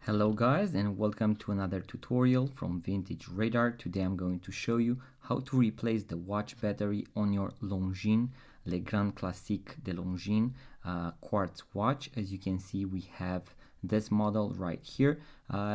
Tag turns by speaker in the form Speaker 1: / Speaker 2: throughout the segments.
Speaker 1: Hello guys, and welcome to another tutorial from Vintage Radar. Today I'm going to show you how to replace the watch battery on your Longines, Le Grande Classique de Longines quartz watch. As you can see, we have this model right here.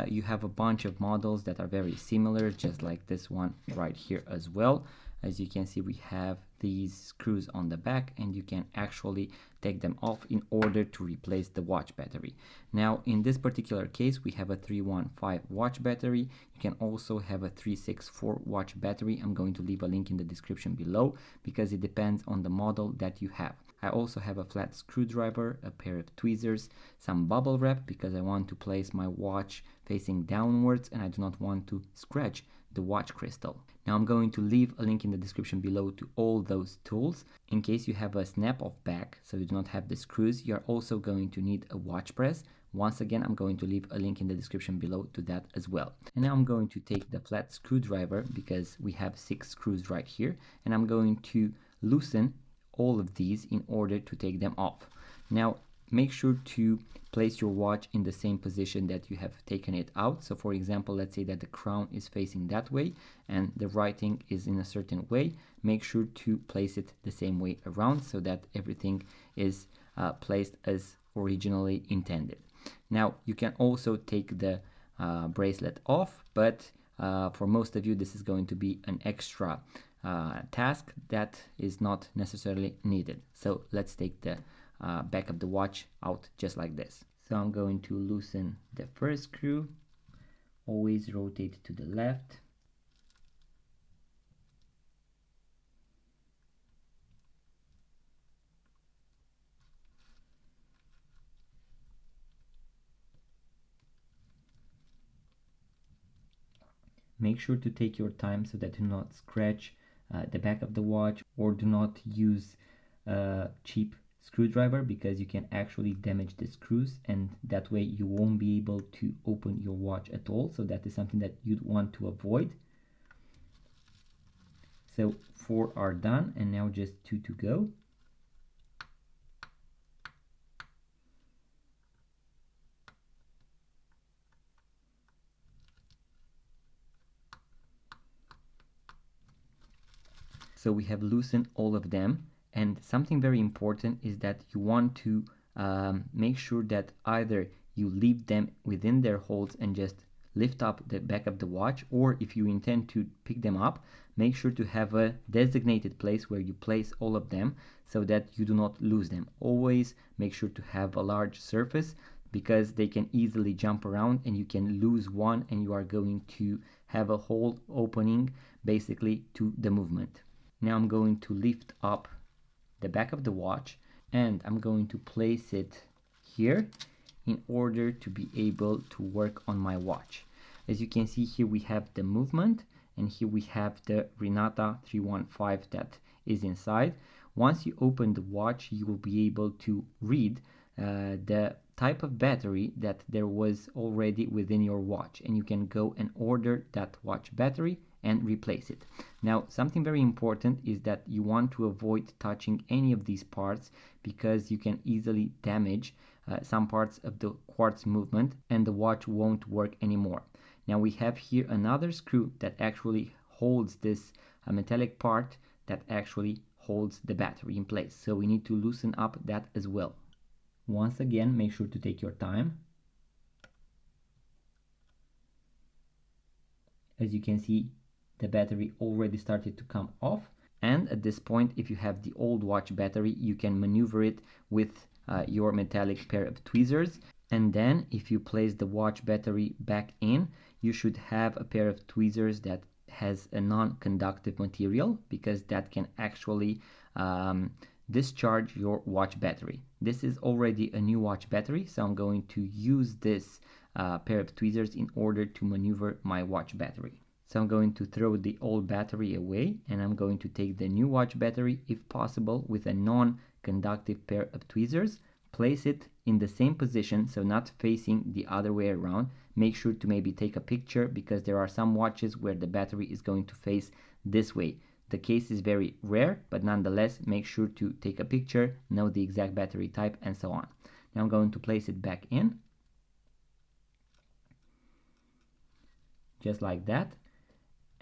Speaker 1: You have a bunch of models that are very similar, just like this one right here as well. As you can see, we have these screws on the back, and you can actually take them off in order to replace the watch battery. Now, in this particular case, we have a 315 watch battery. You can also have a 364 watch battery. I'm going to leave a link in the description below because it depends on the model that you have. I also have a flat screwdriver, a pair of tweezers, some bubble wrap because I want to place my watch facing downwards and I do not want to scratch the watch crystal. Now I'm going to leave a link in the description below to all those tools. In case you have a snap-off back, so you do not have the screws, you're also going to need a watch press. Once again, I'm going to leave a link in the description below to that as well. And now I'm going to take the flat screwdriver because we have 6 screws right here, and I'm going to loosen all of these in order to take them off. Now make sure to place your watch in the same position that you have taken it out. So for example, let's say that the crown is facing that way and the writing is in a certain way. Make sure to place it the same way around so that everything is placed as originally intended. Now you can also take the bracelet off, but for most of you this is going to be an extra task that is not necessarily needed. So let's take the back of the watch out just like this. So I'm going to loosen the first screw, always rotate to the left. Make sure to take your time so that you do not scratch the back of the watch, or do not use cheap screwdriver because you can actually damage the screws, and that way you won't be able to open your watch at all. So that is something that you'd want to avoid. So 4 are done, and now just 2 to go. So we have loosened all of them. And something very important is that you want to make sure that either you leave them within their holes and just lift up the back of the watch, or if you intend to pick them up, make sure to have a designated place where you place all of them so that you do not lose them. Always make sure to have a large surface because they can easily jump around and you can lose one and you are going to have a hole opening basically to the movement. Now I'm going to lift up the back of the watch and I'm going to place it here in order to be able to work on my watch. As you can see, here we have the movement and here we have the Renata 315 that is inside. Once you open the watch, you will be able to read the type of battery that there was already within your watch, and you can go and order that watch battery and replace it. Now, something very important is that you want to avoid touching any of these parts because you can easily damage some parts of the quartz movement and the watch won't work anymore. Now we have here another screw that actually holds this metallic part that actually holds the battery in place. So we need to loosen up that as well. Once again, make sure to take your time. As you can see, the battery already started to come off, and at this point, if you have the old watch battery, you can maneuver it with your metallic pair of tweezers, and then if you place the watch battery back in, you should have a pair of tweezers that has a non-conductive material because that can actually discharge your watch battery. This is already a new watch battery, so I'm going to use this pair of tweezers in order to maneuver my watch battery. So I'm going to throw the old battery away and I'm going to take the new watch battery, if possible, with a non-conductive pair of tweezers, place it in the same position, so not facing the other way around. Make sure to maybe take a picture because there are some watches where the battery is going to face this way. The case is very rare, but nonetheless, make sure to take a picture, know the exact battery type, and so on. Now I'm going to place it back in. just like that.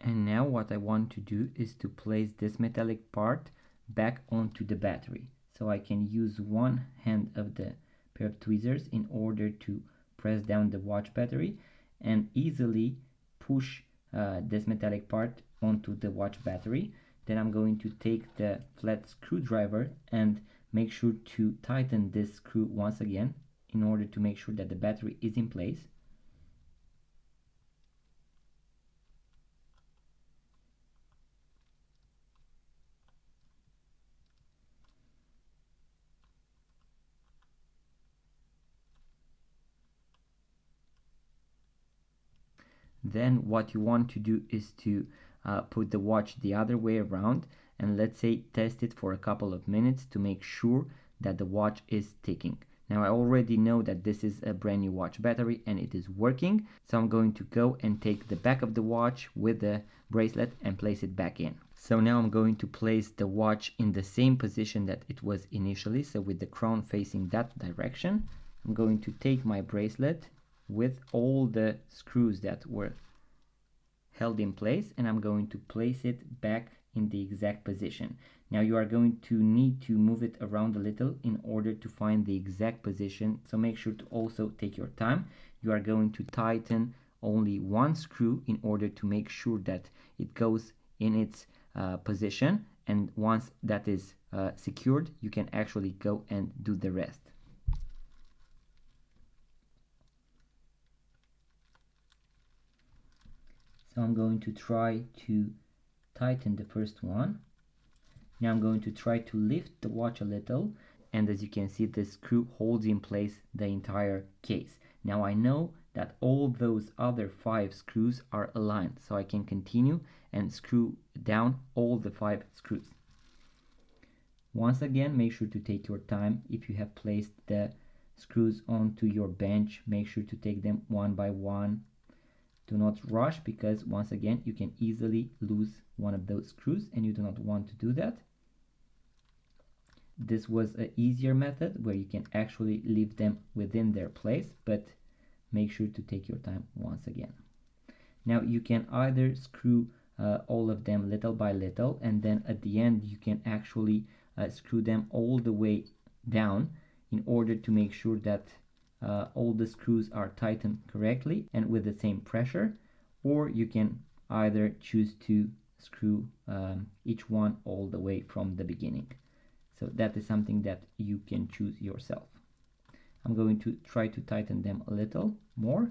Speaker 1: And now what I want to do is to place this metallic part back onto the battery. So I can use one hand of the pair of tweezers in order to press down the watch battery and easily push this metallic part onto the watch battery. Then I'm going to take the flat screwdriver and make sure to tighten this screw once again in order to make sure that the battery is in place. Then what you want to do is to put the watch the other way around and let's say test it for a couple of minutes to make sure that the watch is ticking. Now I already know that this is a brand new watch battery and it is working, so I'm going to go and take the back of the watch with the bracelet and place it back in. So now I'm going to place the watch in the same position that it was initially, so with the crown facing that direction. I'm going to take my bracelet with all the screws that were held in place and I'm going to place it back in the exact position. Now you are going to need to move it around a little in order to find the exact position, so make sure to also take your time. You are going to tighten only one screw in order to make sure that it goes in its position, and once that is secured you can actually go and do the rest. So I'm going to try to tighten the first one. Now I'm going to try to lift the watch a little, and as you can see, this screw holds in place the entire case. Now I know that all those other 5 screws are aligned, so I can continue and screw down all the 5 screws. Once again, make sure to take your time. If you have placed the screws onto your bench, make sure to take them one by one. Do not rush, because once again you can easily lose one of those screws and you do not want to do that. This was an easier method where you can actually leave them within their place, but make sure to take your time once again. Now you can either screw all of them little by little, and then at the end you can actually screw them all the way down in order to make sure that all the screws are tightened correctly and with the same pressure, or you can either choose to screw each one all the way from the beginning. So that is something that you can choose yourself. I'm going to try to tighten them a little more.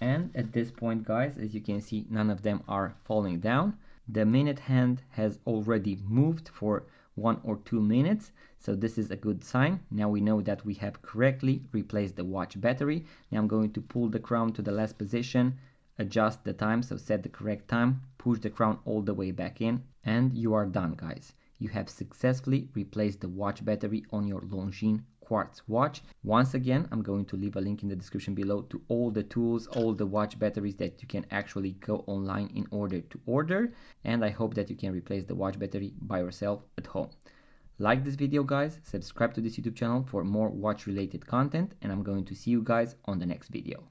Speaker 1: And at this point, guys, as you can see, none of them are falling down. The minute hand has already moved for 1 or 2 minutes, so this is a good sign. Now we know that we have correctly replaced the watch battery. Now I'm going to pull the crown to the last position, adjust the time, so set the correct time, push the crown all the way back in, and you are done, guys. You have successfully replaced the watch battery on your Longines quartz watch. Once again, I'm going to leave a link in the description below to all the tools, all the watch batteries that you can actually go online in order to order, and I hope that you can replace the watch battery by yourself at home. Like this video, guys, subscribe to this YouTube channel for more watch related content, and I'm going to see you guys on the next video.